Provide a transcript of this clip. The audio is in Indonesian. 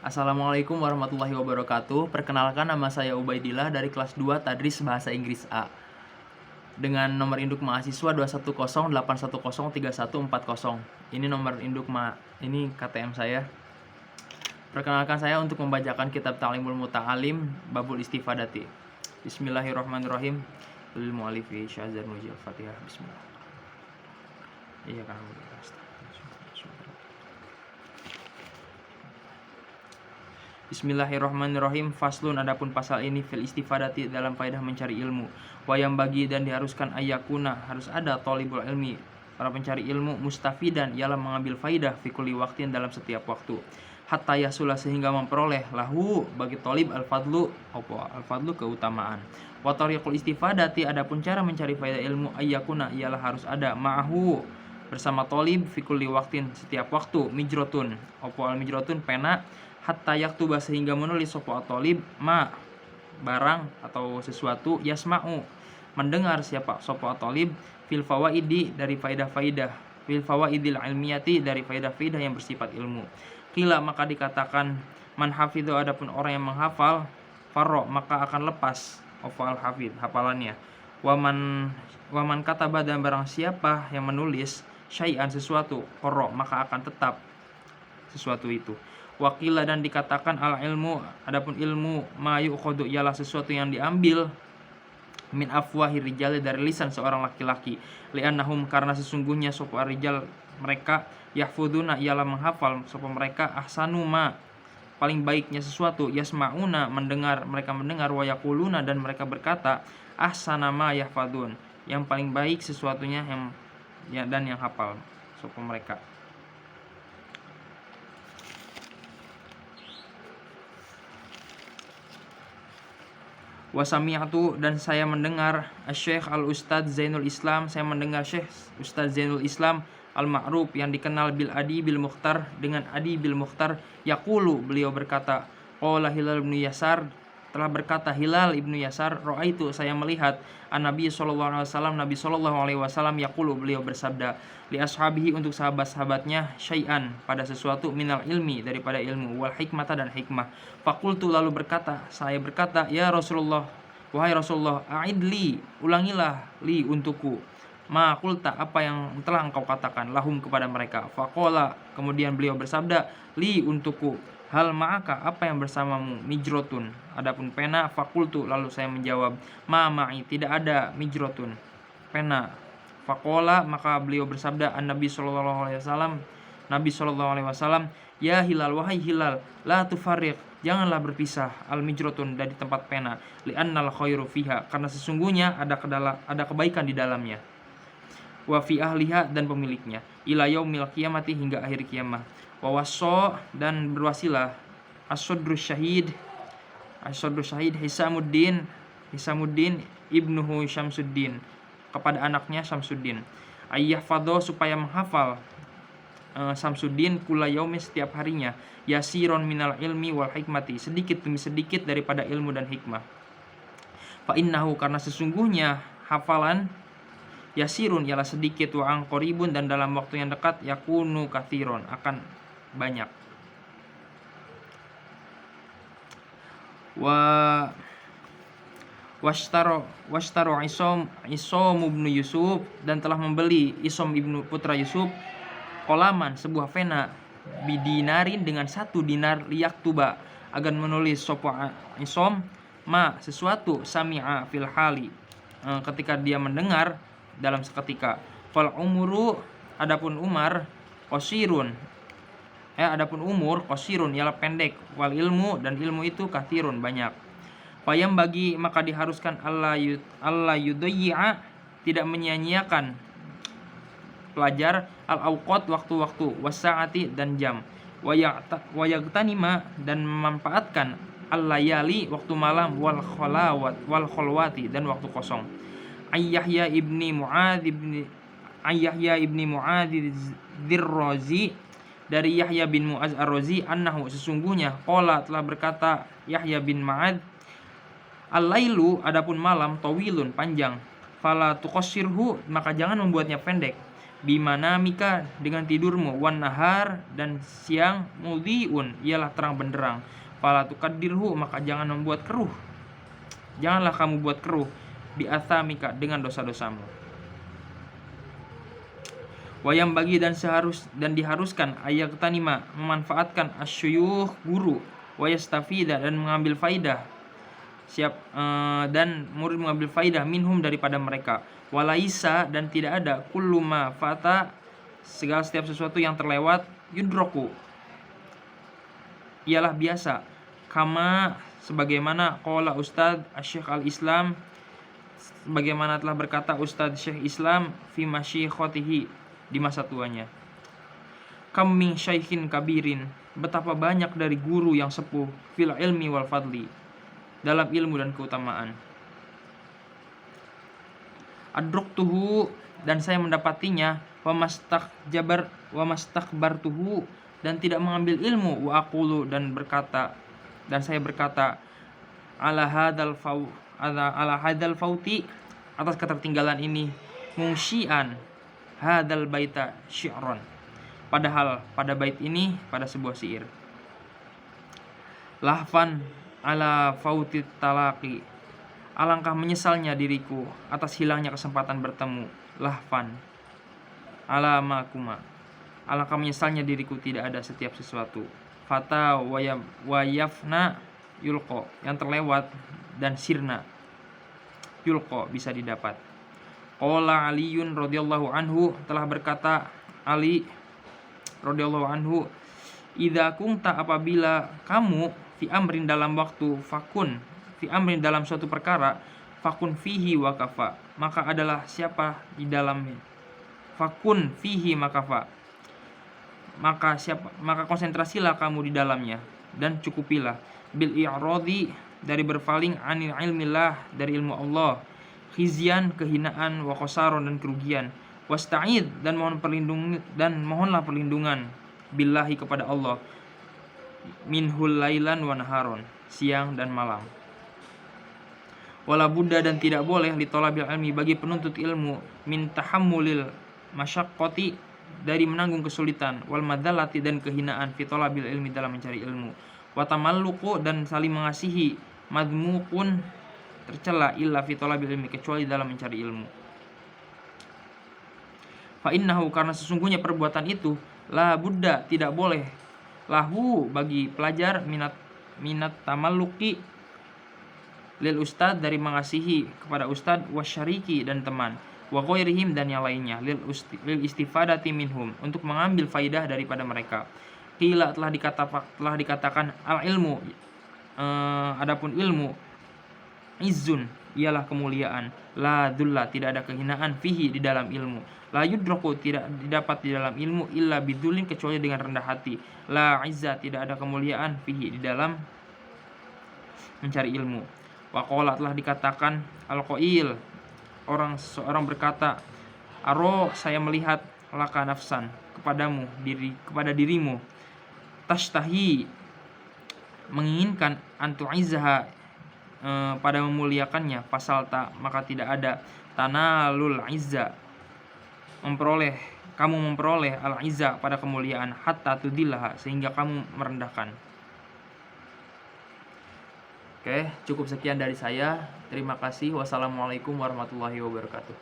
Assalamualaikum warahmatullahi wabarakatuh. Perkenalkan, nama saya Ubaidillah dari kelas 2 Tadris Bahasa Inggris A. Dengan nomor induk mahasiswa 21081031440. Ini nomor induk ini KTM saya. Perkenalkan saya untuk membacakan kitab Ta'limul Muta'alim Babul Istifadati. Bismillahirrahmanirrahim. Lil mu'alifi syazar nujil Fatihah. Bismillah. Iya kan. Bismillahirrahmanirrahim. Faslun, adapun pasal ini fil istifadati dalam faedah mencari ilmu. Wayam bagi dan diharuskan ayakuna, harus ada tolibul ilmi, para pencari ilmu, mustafidan, ialah mengambil faidah fi kulli waktin, dalam setiap waktu. Hatta yasula, sehingga memperoleh, lahu bagi tolib al-fadlu, al-fadlu keutamaan. Wa tariqul istifadati, adapun cara mencari faidah ilmu, ayakuna, ialah harus ada ma'ahu, bersama tolib fi kulli waktin, setiap waktu, mijrotun, al-mijrotun, pena, hatta yaktuba, sehingga menulis sopo atolib ma, barang atau sesuatu, yasma'u, mendengar siapa sopo atolib, fil fawaidi, dari faidah-faidah, fil fawaidil ilmiyati, dari faidah-faidah yang bersifat ilmu. Qila, maka dikatakan, man hafidhu, adapun orang yang menghafal, farro, maka akan lepas opo al hafid, hafalannya. Waman kataba, dan barang siapa yang menulis syai'an, sesuatu, farro, maka akan tetap sesuatu itu. Wakila, dan dikatakan, al ilmu, adapun ilmu, ma yu'khadhu, ialah sesuatu yang diambil, min afwahir rijal, dari lisan seorang laki-laki, li'annahum, karena sesungguhnya sopo rijal, mereka, yahfuduna, ialah menghafal sopo mereka, ahsanu ma, paling baiknya sesuatu, yasma'una, mendengar, mereka mendengar, wa yaquluna, dan mereka berkata, ahsana ma yahfadun, yang paling baik sesuatunya dan yang hafal sopo mereka. Wasami'atu, dan saya mendengar Syekh Al-Ustadz Zainul Islam, saya mendengar Syekh Ustadz Zainul Islam Al-Ma'ruf, yang dikenal bil Adi bil Mukhtar, dengan Adi bil Mukhtar, yaqulu, beliau berkata, qala Hilal ibnu Yasar, telah berkata Hilal ibnu Yasar, ra'aitu, saya melihat, an-Nabi sallallahu alaihi wasallam, Nabi sallallahu alaihi wasallam, yaqulu, beliau bersabda, li ashabihi, untuk sahabat-sahabatnya, syai'an, pada sesuatu, minal ilmi, daripada ilmu, wal hikmata, dan hikmah. Fakultu, lalu berkata, saya berkata, ya Rasulullah, wahai Rasulullah, a'idli, ulangilah, li, untukku, ma qulta, apa yang telah engkau katakan, lahum, kepada mereka. Faqala, kemudian beliau bersabda, li, untukku, hal ma'aka, apa yang bersamamu, mijrotun, adapun pena. Fakultu, lalu saya menjawab, ma ma'i, tidak ada, mijrotun, pena. Faqala, maka beliau bersabda, an-Nabi sallallahu alaihi wasallam, Nabi sallallahu alaihi wasallam, ya Hilal, wahai Hilal, la tufarriq, janganlah berpisah, al-mijrotun, dari tempat pena, li'annal khairu fiha, karena sesungguhnya ada kebaikan di dalamnya, wa fi ahliha, dan pemiliknya, ila yaumil qiyamati, hingga akhir kiamat. Wa wasso, dan berwasilah, as-sodrus syahid Hisamuddin ibnuhu Syamsuddin, kepada anaknya Syamsuddin, ayyahfadho, supaya menghafal Syamsuddin, kula yaumi, setiap harinya, yasiron minal ilmi wal hikmati, sedikit demi sedikit daripada ilmu dan hikmah. Fa innahu, karena sesungguhnya hafalan, yasirun, ialah sedikit, wa angqoribun, dan dalam waktu yang dekat, yakunu kathiron, akan banyak. Washtaro Isom ibnu Yusuf, dan telah membeli Isom ibnu putra Yusuf, kolaman, sebuah pena, bidinarin, dengan 1 dinar, liyaktuba, agar menulis sopo Isom, ma, sesuatu, sami'a fil hali, ketika dia mendengar, dalam seketika. Fal umuru, adapun umur, qasirun, ialah pendek, wal ilmu, dan ilmu itu kathirun, banyak. Fayam bagi, maka diharuskan, Allah yudayyi'a, tidak menyia-nyiakan pelajar, al-awqat, waktu-waktu, wasa'ati, dan jam, wayagtanima, dan memanfaatkan, al-layali, waktu malam, wal kholwati, dan waktu kosong. Ayyahya ibni Mu'adz Dzirrazi, dari Yahya bin Mu'adz ar-Razi, annahu, sesungguhnya, qala, telah berkata Yahya bin Mu'adz, al-lailu, adapun malam, tawilun, panjang, fala tuqassirhu, maka jangan membuatnya pendek, bimana mika dengan tidurmu, wan nahar dan siang, mudhiun ialah terang benderang, fala tuqaddirhu maka janganlah kamu buat keruh bi athamika dengan dosa-dosamu. Wayam bagi dan diharuskan ayat tanima memanfaatkan asyuyuh guru, wayastafida dan mengambil faidah dan murid mengambil faidah minhum daripada mereka. Walaisa dan tidak ada kullu ma fata setiap sesuatu yang terlewat yudroku ialah biasa, kama sebagaimana qala Ustadz Syekh al-Islam, sebagaimana telah berkata Ustadz Syekh Islam fi masyikhatihi di masa tuanya. Kam min syaikhin kabirin, betapa banyak dari guru yang sepuh, fil ilmi wal fadli, dalam ilmu dan keutamaan. Adroktuhu dan saya mendapatinya, wa mastakbartuhu dan tidak mengambil ilmu, wa aqulu dan saya berkata ala hadal fauti atas ketertinggalan ini, mungsyian hadal baita syi'ron, padahal pada bait ini pada sebuah syair. Lahfan ala fautit talaqi, alangkah menyesalnya diriku atas hilangnya kesempatan bertemu. Lahfan ala makuma, alangkah menyesalnya diriku tidak ada setiap sesuatu. Fata wayafna yulko, yang terlewat, dan sirna yulko bisa didapat. Qala Aliyun radhiyallahu anhu, telah berkata Ali radhiyallahu anhu, idza kunta apabila kamu fi amrin dalam waktu, fakun fi amrin dalam suatu perkara, fakun fihi wakafa maka adalah siapa di dalamnya, fakun fihi makafa maka konsentrasilah kamu di dalamnya dan cukupilah, bil i'radi dari berpaling, anil ilmillah dari ilmu Allah, khizyan kehinaan, wa khosaron dan kerugian, wasta'id dan mohonlah perlindungan billahi kepada Allah, minhul lailan wa naharon siang dan malam. Wala buddha dan tidak boleh li talabil ilmi bagi penuntut ilmu, min tahammulil masyaqqati dari menanggung kesulitan, wal madzallati dan kehinaan, fi talabil ilmi dalam mencari ilmu, wa tamalluqu dan saling mengasihi, madmuqun tercela, illa fi talabil ilmi kecuali dalam mencari ilmu. Fa innahu karena sesungguhnya perbuatan itu, la buddha tidak boleh, lahu bagi pelajar, minat tamalluqi lil ustad dari mengasihi kepada ustad, wasyariki dan teman, wa ghairihim dan yang lainnya, lil istifadati minhum untuk mengambil faidah daripada mereka. Qila telah dikatakan al ilmu adapun ilmu, izzun ialah kemuliaan, la dhulla tidak ada kehinaan, fihi di dalam ilmu, la yudraku tidak didapat di dalam ilmu, illa bidzulin kecuali dengan rendah hati, la izza tidak ada kemuliaan, fihi di dalam mencari ilmu. Waqala telah dikatakan al-qail seorang berkata, aro saya melihat, laka nafsan kepada dirimu, tashtahi menginginkan, antu'izzaha pada memuliakannya, pasal tak maka tidak ada, tanalul izza kamu memperoleh al izza pada kemuliaan, hatta tudillaha sehingga kamu merendahkan. Oke, cukup sekian dari saya. Terima kasih. Wassalamualaikum warahmatullahi wabarakatuh.